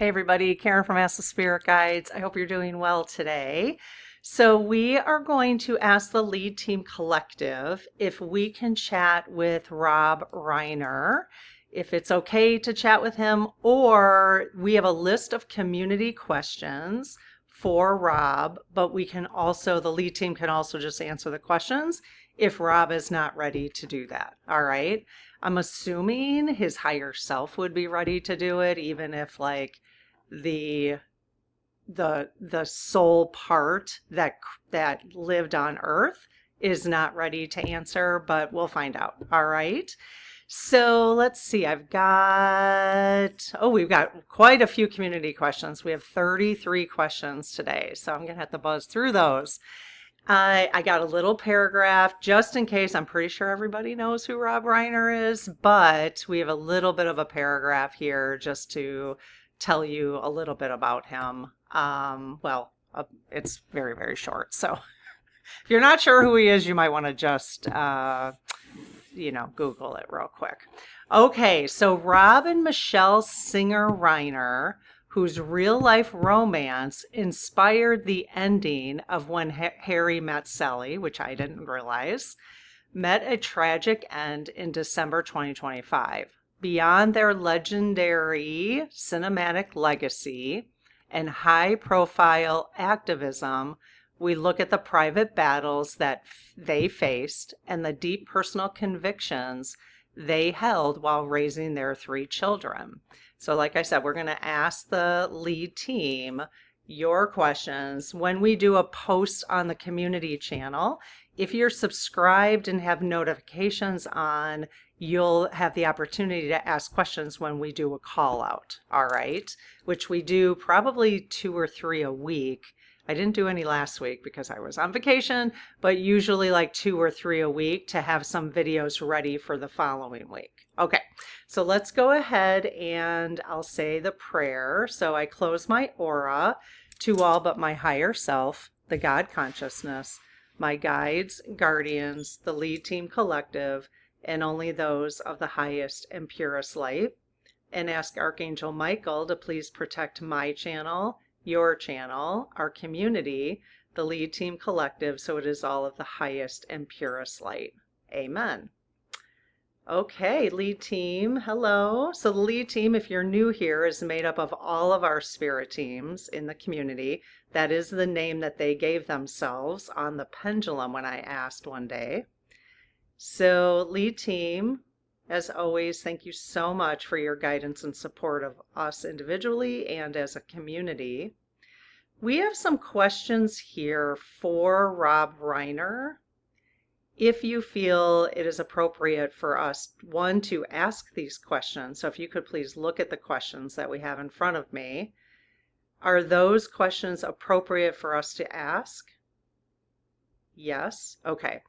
Hey everybody, Karen from Ask the Spirit Guides. I hope you're doing well today. So we are going to ask the Lead Team Collective if we can chat with Rob Reiner, if it's okay to chat with him, or we have a list of community questions for Rob, but we can also, the lead team can also just answer the questions if Rob is not ready to do that. All right. I'm assuming his higher self would be ready to do it, even if like the the soul part that lived on Earth is not ready to answer, but we'll find out. All right. So let's see. We've got quite a few community questions. We have 33 questions today, so I'm gonna have to buzz through those. I got a little paragraph just in case. I'm pretty sure everybody knows who Rob Reiner is, but we have a little bit of a paragraph here just to tell you a little bit about him. It's very, very short. So if you're not sure who he is, you might want to just, Google it real quick. Okay, so Rob and Michelle Singer Reiner, whose real life romance inspired the ending of When Harry Met Sally, which I didn't realize, met a tragic end in December 2025. Beyond their legendary cinematic legacy and high profile activism, we look at the private battles that they faced and the deep personal convictions they held while raising their 3 children. So like I said, we're going to ask the lead team your questions when we do a post on the community channel. If you're subscribed and have notifications on, you'll have the opportunity to ask questions when we do a call out, all right? Which we do probably 2 or 3 a week. I didn't do any last week because I was on vacation, but usually like 2 or 3 a week to have some videos ready for the following week. Okay, so let's go ahead and I'll say the prayer. So I close my aura to all but my higher self, the God consciousness, my guides, guardians, the lead team collective, and only those of the highest and purest light, and ask Archangel Michael to please protect my channel, your channel, our community, the lead team collective, so it is all of the highest and purest light. Amen. Okay, lead team, hello. So the lead team, if you're new here, is made up of all of our spirit teams in the community. That is the name that they gave themselves on the pendulum when I asked one day. So lead team, as always, thank you so much for your guidance and support of us individually and as a community. We have some questions here for Rob Reiner. If you feel it is appropriate for us, one, to ask these questions, so if you could please look at the questions that we have in front of me. Are those questions appropriate for us to ask? Yes? Okay.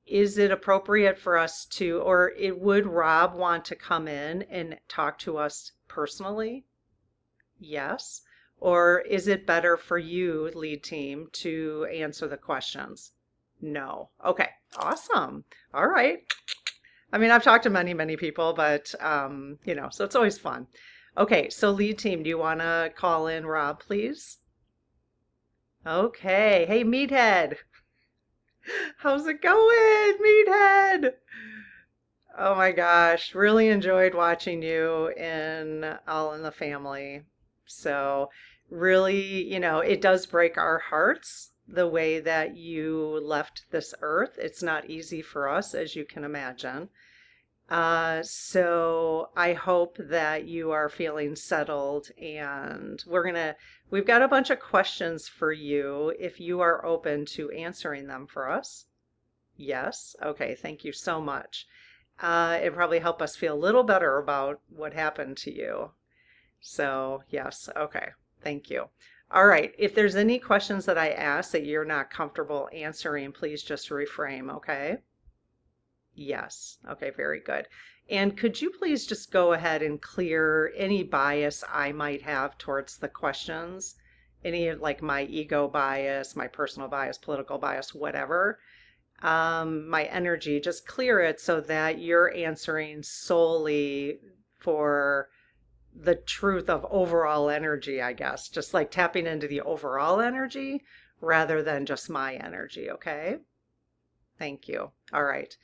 Is it appropriate for us to, or would Rob want to come in and talk to us personally? Yes. Or is it better for you, lead team, to answer the questions? No. Okay. Awesome. All right. I mean, I've talked to many, many people, but, so it's always fun. Okay. So lead team, do you want to call in Rob, please? Okay. Hey, Meathead. How's it going, Meathead? Oh my gosh, really enjoyed watching you in All in the Family. So really, it does break our hearts the way that you left this earth. It's not easy for us, as you can imagine. So I hope that you are feeling settled, and we've got a bunch of questions for you if you are open to answering them for us. Yes. Okay. Thank you so much. It probably helped us feel a little better about what happened to you. So yes. Okay. Thank you. All right. If there's any questions that I ask that you're not comfortable answering, please just reframe. Okay. Yes. Okay, very good. And could you please just go ahead and clear any bias I might have towards the questions? Any like my ego bias, my personal bias, political bias, whatever. My energy, just clear it so that you're answering solely for the truth of overall energy, I guess. Just like tapping into the overall energy rather than just my energy, okay? Thank you. All right.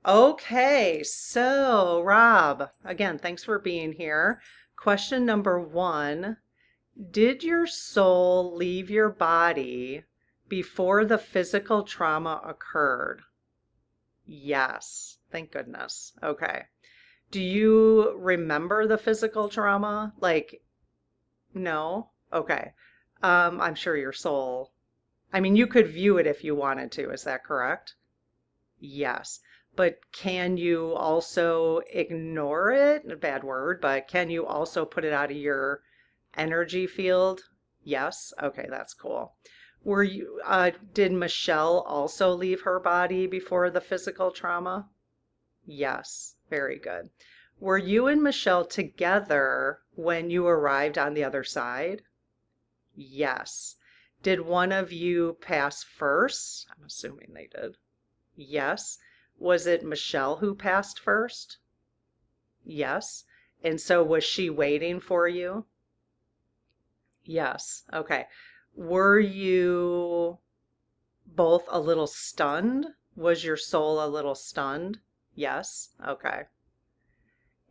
Okay, so Rob, again, thanks for being here. Question number one, did your soul leave your body before the physical trauma occurred? Yes, thank goodness. Okay. Do you remember the physical trauma? Like, no? Okay. I'm sure your soul, I mean, you could view it if you wanted to. Is that correct? Yes. But can you also ignore it? A bad word, but can you also put it out of your energy field? Yes. Okay, that's cool. Did Michelle also leave her body before the physical trauma? Yes. Very good. Were you and Michelle together when you arrived on the other side? Yes. Did one of you pass first? I'm assuming they did. Yes. Was it Michelle who passed first? Yes. And so was she waiting for you? Yes. Okay. Were you both a little stunned? Was your soul a little stunned? Yes. Okay.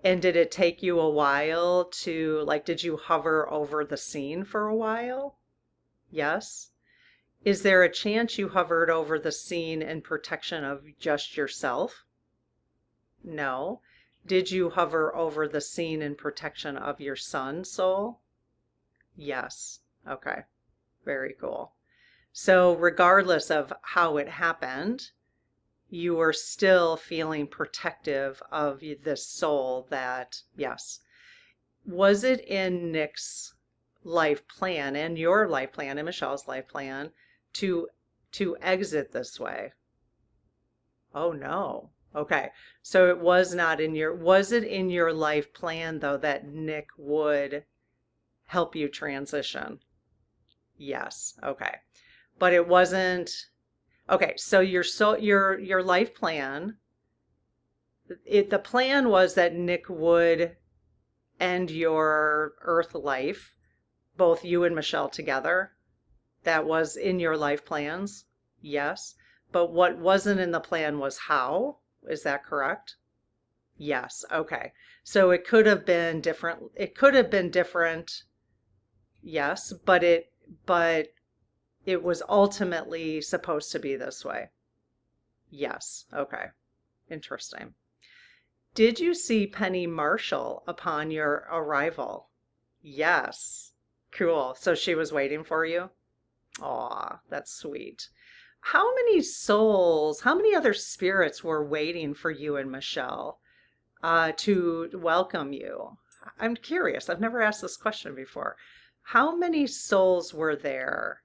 And did it take you a while to, like, did you hover over the scene for a while? Yes. Is there a chance you hovered over the scene in protection of just yourself? No. Did you hover over the scene in protection of your son's soul? Yes. Okay. Very cool. So regardless of how it happened, you were still feeling protective of this soul that, yes. Was it in Nick's life plan and your life plan and Michelle's life plan to exit this way? Oh no. Okay. So it was not in your, was it in your life plan though that Nick would help you transition? Yes. Okay. But it wasn't, okay, so your life plan, the plan was that Nick would end your earth life, both you and Michelle together. That was in your life plans. Yes. But what wasn't in the plan was how. Is that correct? Yes. Okay. So it could have been different. It could have been different. Yes, but it was ultimately supposed to be this way. Yes. Okay. Interesting. Did you see Penny Marshall upon your arrival? Yes. Cool. So she was waiting for you? Aw, that's sweet. How many souls, how many other spirits were waiting for you and Michelle to welcome you? I'm curious. I've never asked this question before. How many souls were there?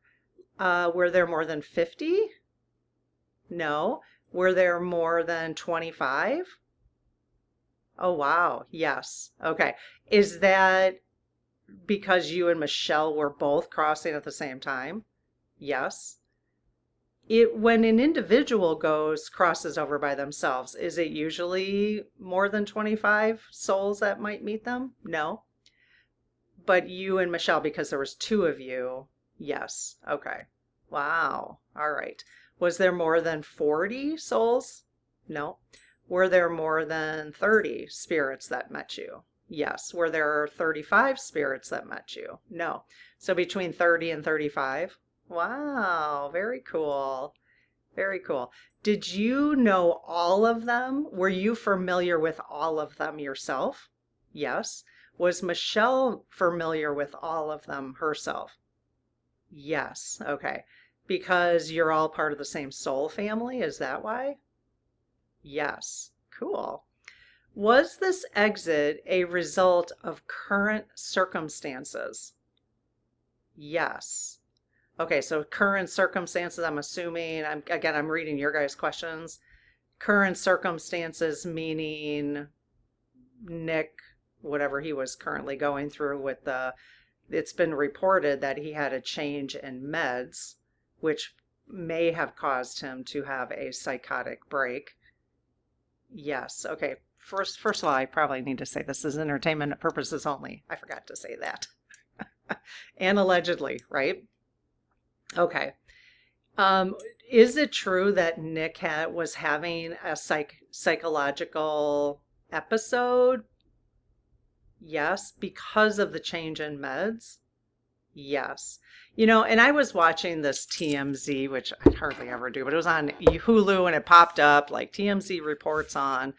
Were there more than 50? No. Were there more than 25? Oh, wow. Yes. Okay. Is that because you and Michelle were both crossing at the same time? Yes. When an individual crosses over by themselves, is it usually more than 25 souls that might meet them? No. But you and Michelle, because there was two of you, yes. Okay. Wow. All right. Was there more than 40 souls? No. Were there more than 30 spirits that met you? Yes. Were there 35 spirits that met you? No. So between 30 and 35? Wow. Very cool. Very cool. Did you know all of them? Were you familiar with all of them yourself? Yes. Was Michelle familiar with all of them herself? Yes. Okay. Because you're all part of the same soul family, is that why? Yes. Cool. Was this exit a result of current circumstances? Yes. Okay, so current circumstances, I'm assuming, I'm reading your guys' questions. Current circumstances meaning Nick, whatever he was currently going through with it's been reported that he had a change in meds, which may have caused him to have a psychotic break. Yes, okay. first of all, I probably need to say this is entertainment purposes only. I forgot to say that. And allegedly, right? Okay. Um, is it true that Nick was having a psychological episode? Yes, because of the change in meds. Yes. And I was watching this TMZ, which I hardly ever do, but it was on Hulu and it popped up like TMZ reports on.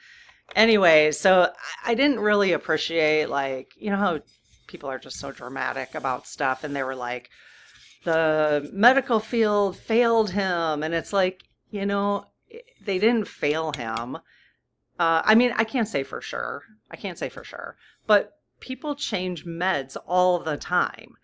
Anyway, so I didn't really appreciate, like, how people are just so dramatic about stuff. And they were like, the medical field failed him. And it's like, they didn't fail him. I mean, I can't say for sure. I can't say for sure. But people change meds all the time.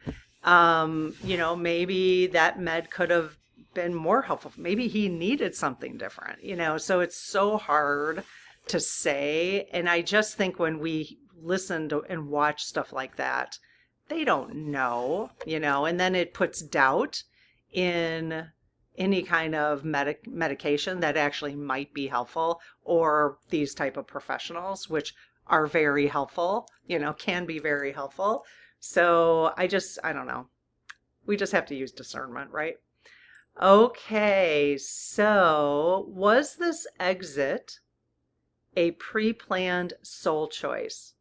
Maybe that med could have been more helpful. Maybe he needed something different, so it's so hard to say. And I just think when we listen to and watch stuff like that, they don't know, and then it puts doubt in any kind of medication that actually might be helpful, or these type of professionals, which are very helpful, can be very helpful. So I don't know. We just have to use discernment, right? Okay, so was this exit a pre-planned soul choice?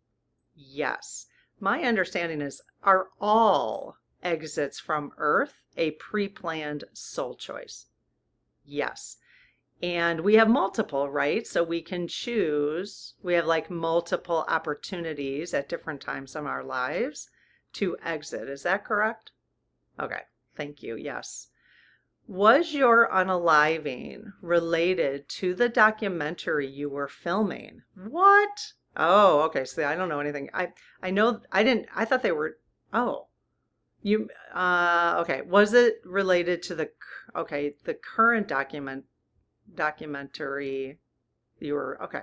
Yes. My understanding is, are all exits from Earth a pre-planned soul choice? Yes. And we have multiple, right? So we can choose, we have like multiple opportunities at different times in our lives to exit. Is that correct? Okay, thank you. Yes. Was your unaliving related to the documentary you were filming? What? Oh, okay. So I don't know anything. I know I didn't, I thought they were, oh, okay. Was it related to the current documentary you were, okay.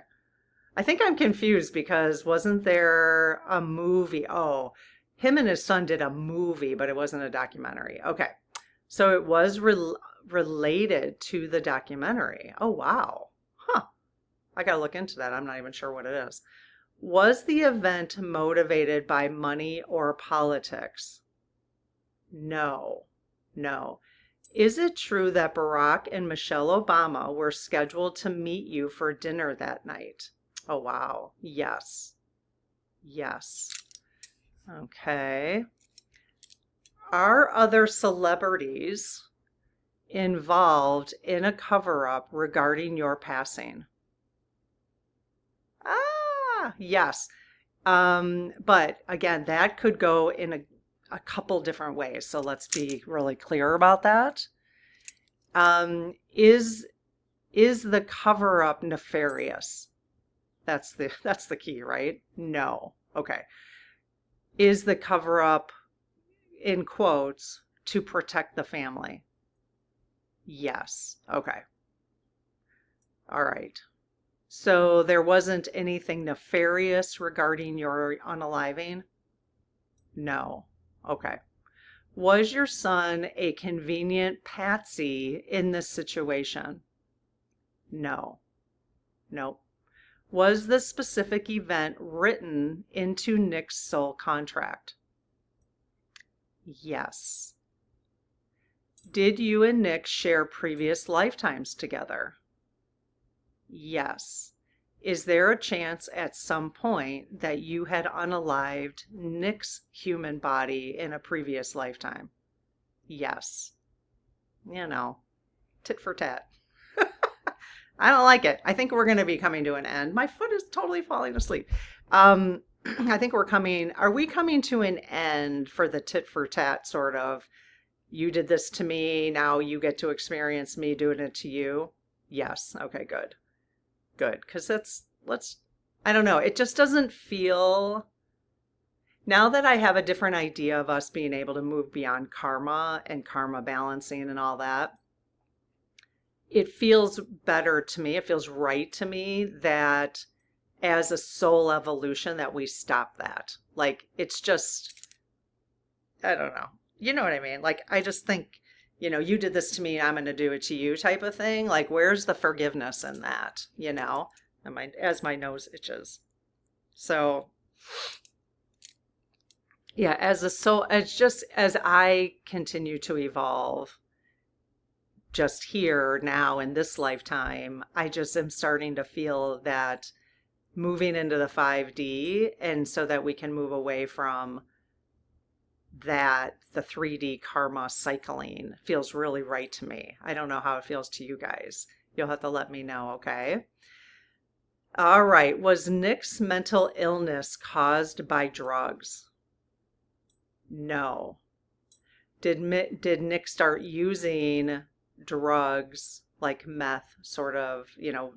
I think I'm confused because wasn't there a movie? Oh, him and his son did a movie, but it wasn't a documentary. Okay. So it was related to the documentary. Oh, wow. Huh. I got to look into that. I'm not even sure what it is. Was the event motivated by money or politics? No. No. Is it true that Barack and Michelle Obama were scheduled to meet you for dinner that night? Oh, wow. Yes. Yes. Okay. Are other celebrities involved in a cover-up regarding your passing? Ah, yes. But again, that could go in a couple different ways. So let's be really clear about that. Is the cover-up nefarious? That's the key, right? No. Okay. Is the cover-up, in quotes, to protect the family? Yes. Okay. All right. So there wasn't anything nefarious regarding your unaliving? No. Okay. Was your son a convenient patsy in this situation? No. Nope. Was the specific event written into Nick's soul contract? Yes. Did you and Nick share previous lifetimes together? Yes. Is there a chance at some point that you had unalived Nick's human body in a previous lifetime? Yes. Tit for tat. I don't like it. I think we're going to be coming to an end. My foot is totally falling asleep. I think are we coming to an end for the tit for tat sort of, you did this to me, now you get to experience me doing it to you? Yes. Okay, good. Good. Because I don't know. It just doesn't feel, now that I have a different idea of us being able to move beyond karma and karma balancing and all that, it feels better to me. It feels right to me that as a soul evolution that we stop that. Like, it's just, I don't know. You know what I mean? Like, I just think, you did this to me, I'm going to do it to you type of thing. Like, where's the forgiveness in that? and as my nose itches. So yeah, it's just as I continue to evolve just here now in this lifetime, I just am starting to feel that moving into the 5D, and so that we can move away from that, the 3D karma cycling feels really right to me. I don't know how it feels to you guys. You'll have to let me know, okay? All right. Was Nick's mental illness caused by drugs? No. Did Nick start using drugs like meth, sort of,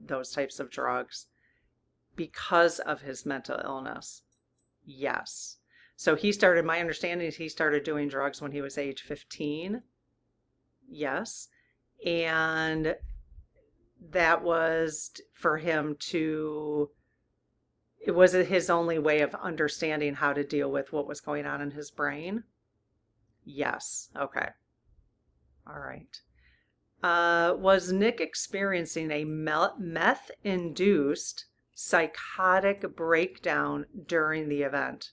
those types of drugs because of his mental illness? Yes. So my understanding is he started doing drugs when he was age 15. Yes. And that was for him it was his only way of understanding how to deal with what was going on in his brain. Yes. Okay. All right. Was Nick experiencing a meth-induced psychotic breakdown during the event?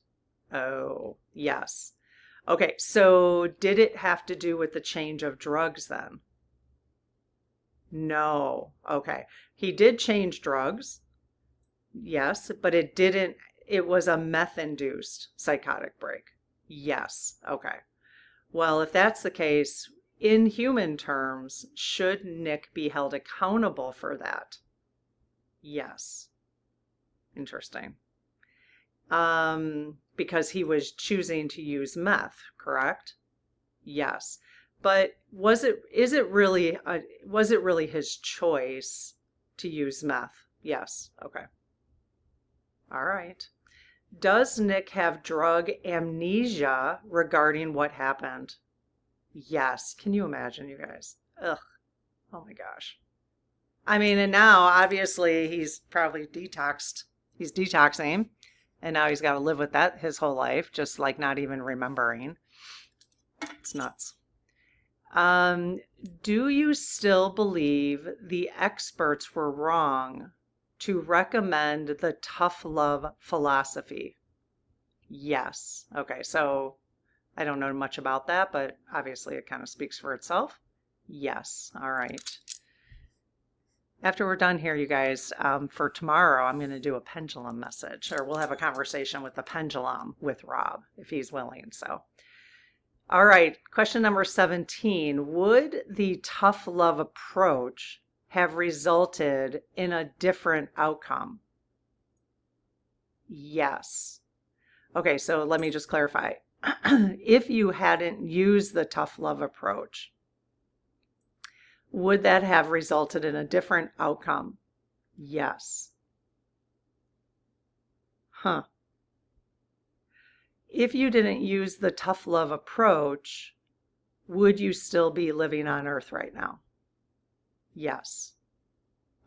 Oh, yes. Okay, so did it have to do with the change of drugs then? No. Okay. He did change drugs. Yes, but it was a meth-induced psychotic break. Yes. Okay. Well, if that's the case, in human terms, should Nick be held accountable for that? Yes. Interesting. Because he was choosing to use meth, correct? Yes. But was it really his choice to use meth? Yes. Okay. All right. Does Nick have drug amnesia regarding what happened? Yes. Can you imagine, you guys? Ugh. Oh my gosh. I mean, and now obviously he's probably detoxed. He's detoxing, and now he's got to live with that his whole life, just like not even remembering. It's nuts. Do you still believe the experts were wrong to recommend the tough love philosophy? Yes. Okay, so I don't know much about that, but obviously it kind of speaks for itself. Yes. All right. After we're done here, you guys, for tomorrow, I'm going to do a pendulum message, or we'll have a conversation with the pendulum with Rob if he's willing. So, all right, question number 17. Would the tough love approach have resulted in a different outcome? Yes. Okay, so let me just clarify. If you hadn't used the tough love approach, would that have resulted in a different outcome? Yes. Huh. If you didn't use the tough love approach, would you still be living on Earth right now? Yes.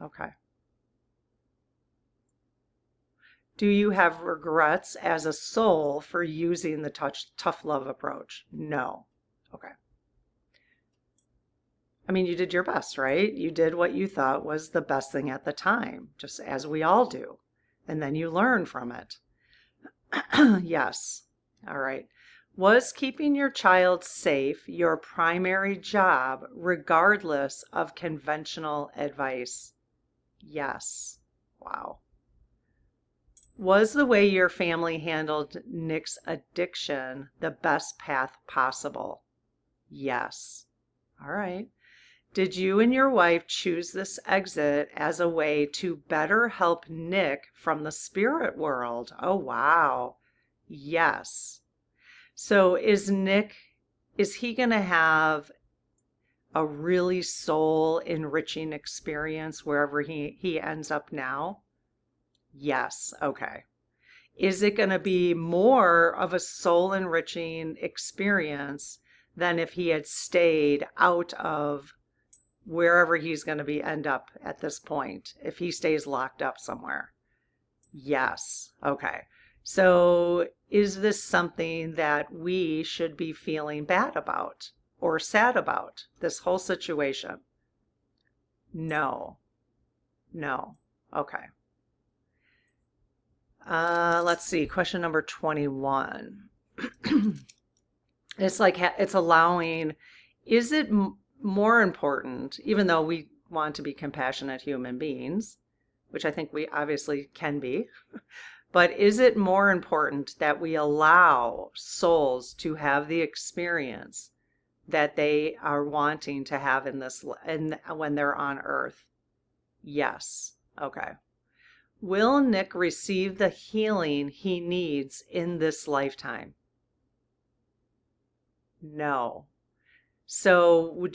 Okay. Do you have regrets as a soul for using the tough love approach? No. Okay. I mean, you did your best, right? You did what you thought was the best thing at the time, just as we all do. And then you learn from it. Yes. All right. Was keeping your child safe your primary job, regardless of conventional advice? Yes. Wow. Was the way your family handled Nick's addiction the best path possible? Yes. All right. Did you and your wife choose this exit as a way to better help Nick from the spirit world? Oh, wow. Yes. So is he going to have a really soul enriching experience wherever he ends up now? Yes. Okay. Is it going to be more of a soul enriching experience than if he had stayed out of wherever he's going to end up at this point, if he stays locked up somewhere? Yes. Okay. So is this something that we should be feeling bad about or sad about, this whole situation? No. No. Okay. Let's see, question number 21. It's like it's allowing, is it more important, even though we want to be compassionate human beings, which I think we obviously can be, but is it more important that we allow souls to have the experience that they are wanting to have in this and when they're on Earth? Yes. Okay. Will Nick receive the healing he needs in this lifetime? No. So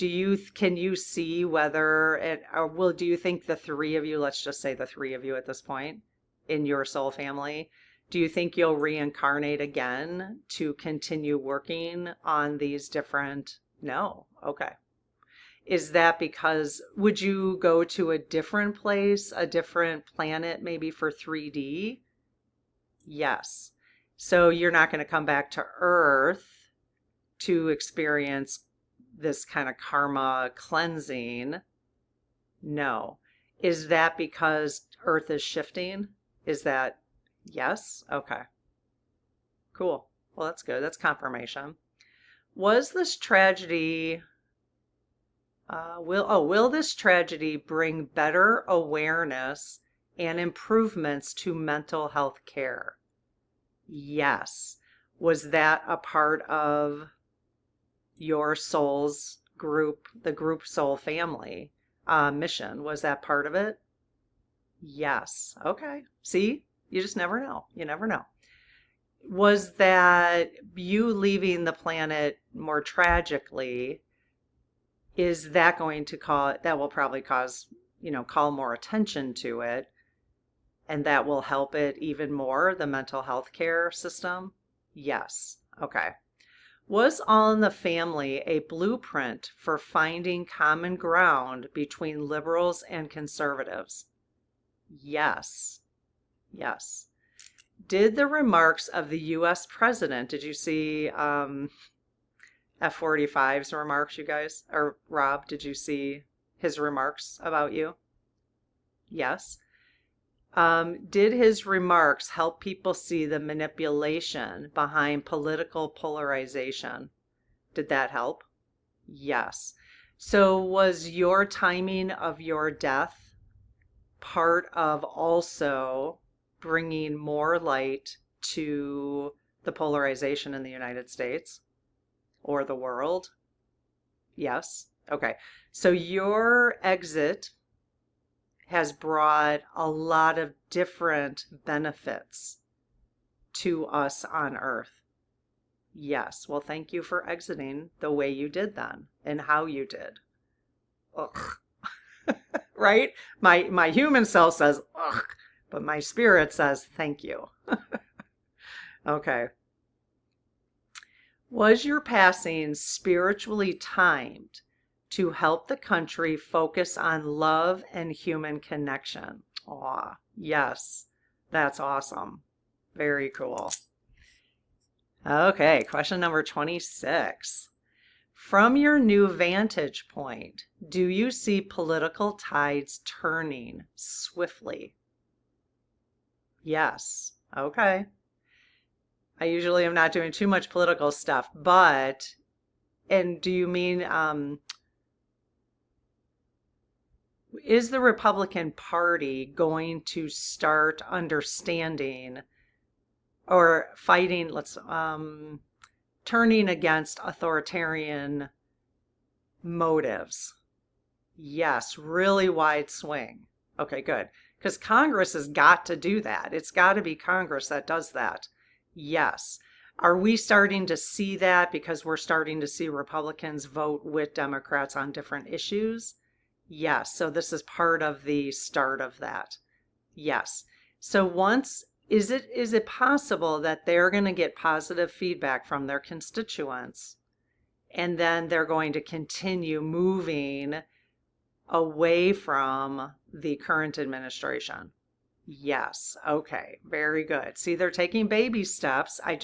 can you see whether it, or do you think the three of you, let's just say the three of you at this point in your soul family, do you think you'll reincarnate again to continue working on these different? No. Okay. Is that because would you go to a different place, a different planet, maybe for 3D? Yes. So you're not going to come back to Earth to experience this kind of karma cleansing? No. Is that because Earth is shifting? Is that yes? Okay. Cool. Well, that's good. That's confirmation. Was this tragedy will this tragedy bring better awareness and improvements to mental health care? Yes. Was that a part of your soul's group, the group soul family mission? Was that part of it? Yes. Okay. See, you just never know. You never know. Was that you leaving the planet more tragically? Is that going to cause, that will probably cause, call more attention to it, and that will help it even more, the mental health care system? Yes. Okay. Was All in the Family a blueprint for finding common ground between liberals and conservatives? Yes. Yes. Did the remarks of the U.S. president, did you see F45's remarks, you guys? Or Rob, did you see his remarks about you? Yes. Did his remarks help people see the manipulation behind political polarization? Did that help? Yes. So was your timing of your death part of also bringing more light to the polarization in the United States or the world? Yes. Okay. So your exit has brought a lot of different benefits to us on Earth. Yes. Well, thank you for exiting the way you did then and how you did. Ugh. Right? My human self says, ugh, but my spirit says, thank you. Okay. Was your passing spiritually timed to help the country focus on love and human connection? Aw, yes. That's awesome. Very cool. Okay, question number 26. From your new vantage point, do you see political tides turning swiftly? Yes. Okay. I usually am not doing too much political stuff, but, and do you mean, is the Republican Party going to start understanding or fighting, turning against authoritarian motives? Yes, really wide swing. Okay, good. Because Congress has got to do that. It's got to be Congress that does that. Yes. Are we starting to see that because we're starting to see Republicans vote with Democrats on different issues? Yes. So this is part of the start of that. Yes. So is it possible that they're going to get positive feedback from their constituents and then they're going to continue moving away from the current administration? Yes. Okay. Very good. See, they're taking baby steps. It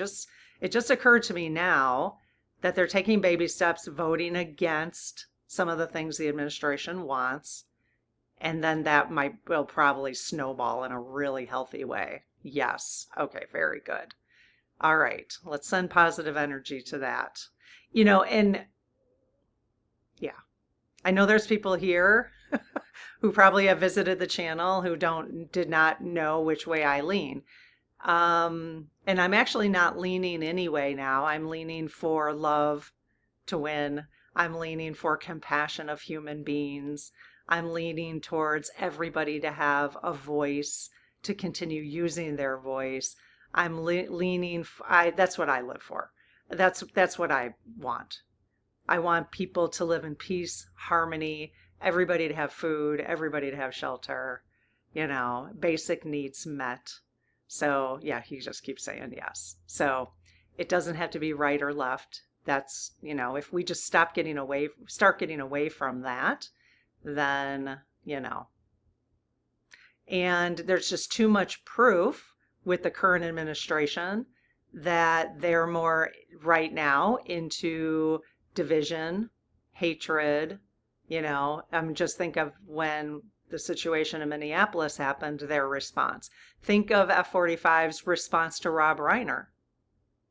just occurred to me now that they're taking baby steps, voting against some of the things the administration wants. And then that will probably snowball in a really healthy way. Yes. Okay, very good. All right, let's send positive energy to that. And yeah, I know there's people here who probably have visited the channel who did not know which way I lean. And I'm actually not leaning anyway now. I'm leaning for love to win. I'm leaning for compassion of human beings. I'm leaning towards everybody to have a voice, to continue using their voice. I'm leaning, that's what I live for. That's what I want. I want people to live in peace, harmony, everybody to have food, everybody to have shelter, basic needs met. So, yeah, he just keeps saying yes. So, it doesn't have to be right or left. That's, if we just start getting away from that, then, and there's just too much proof with the current administration that they're more right now into division, hatred. Just think of when the situation in Minneapolis happened, their response. Think of F-45's response to Rob Reiner.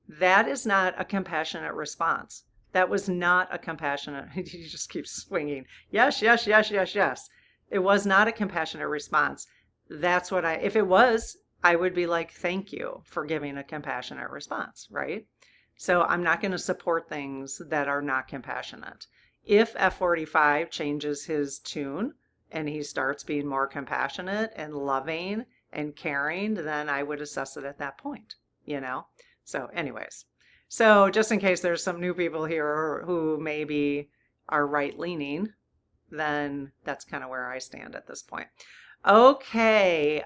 That is not a compassionate response. That was not a compassionate, he just keeps swinging. Yes, yes, yes, yes, yes. It was not a compassionate response. That's what if it was, I would be like, thank you for giving a compassionate response, right? So I'm not going to support things that are not compassionate. If F-45 changes his tune and he starts being more compassionate and loving and caring, then I would assess it at that point, So anyways, so just in case there's some new people here who maybe are right-leaning, then that's kind of where I stand at this point. Okay,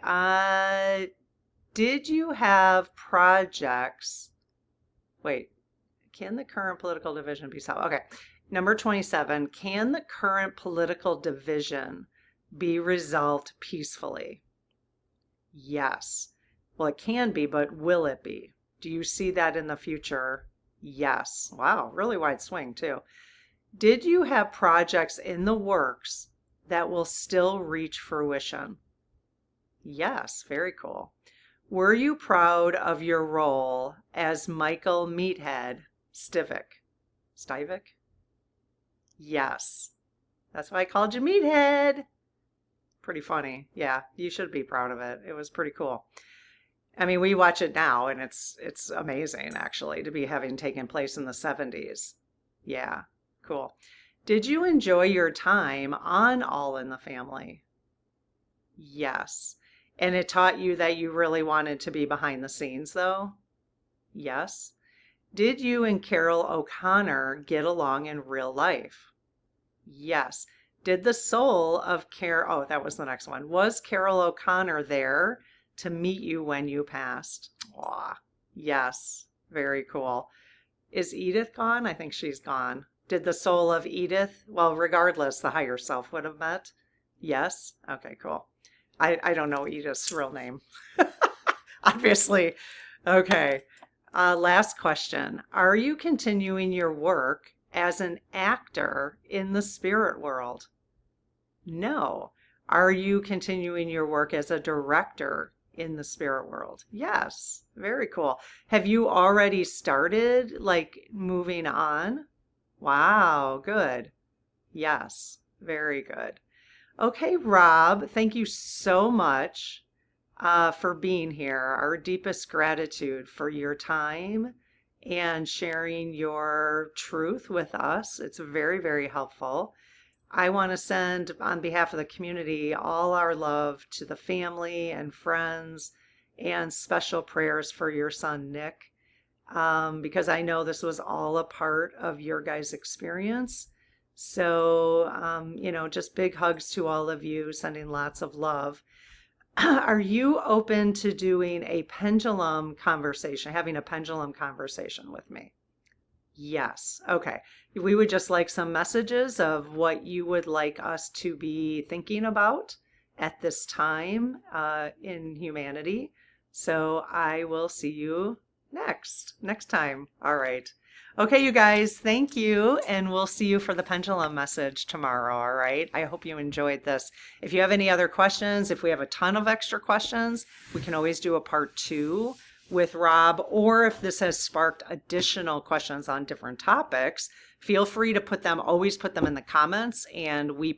did you have projects? Wait, can the current political division be solved? Okay, number 27, can the current political division be resolved peacefully? Yes. Well, it can be, but will it be? Do you see that in the future? Yes. Wow, really wide swing too. Did you have projects in the works that will still reach fruition? Yes, very cool. Were you proud of your role as Michael Meathead Stivic? Stivic? Yes. That's why I called you Meathead. Pretty funny. Yeah, you should be proud of it. It was pretty cool. I mean, we watch it now and it's amazing actually to be having taken place in the 70s. Yeah, cool. Did you enjoy your time on All in the Family? Yes. And it taught you that you really wanted to be behind the scenes though? Yes. Did you and Carol O'Connor get along in real life? Yes. Did the soul of Carol, oh, that was the next one. Was Carol O'Connor there to meet you when you passed? Aw, yes. Very cool. Is Edith gone? I think she's gone. Did the soul of Edith, well, regardless, the higher self would have met? Yes? Okay, cool. I don't know Edith's real name. Obviously. Okay. Last question. Are you continuing your work as an actor in the spirit world? No. Are you continuing your work as a director in the spirit world? Yes. Very cool. Have you already started like moving on? Wow, good. Yes. Very good. Okay, Rob, thank you so much for being here. Our deepest gratitude for your time and sharing your truth with us. It's very, very helpful. I want to send, on behalf of the community, all our love to the family and friends and special prayers for your son, Nick, because I know this was all a part of your guys' experience. So, just big hugs to all of you, sending lots of love. Are you open to doing a pendulum conversation, having a pendulum conversation with me? Yes. Okay. We would just like some messages of what you would like us to be thinking about at this time in humanity. So I will see you next time. All right. Okay, you guys, thank you. And we'll see you for the pendulum message tomorrow. All right. I hope you enjoyed this. If you have any other questions, if we have a ton of extra questions, we can always do a part two with Rob. Or if this has sparked additional questions on different topics, feel free to always put them in the comments, and we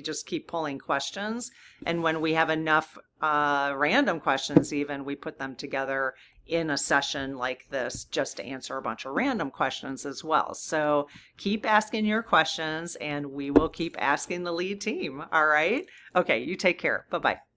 just keep pulling questions. And when we have enough random questions, even, we put them together in a session like this just to answer a bunch of random questions as well. So keep asking your questions and we will keep asking the lead team. All right. Okay. You take care. Bye bye.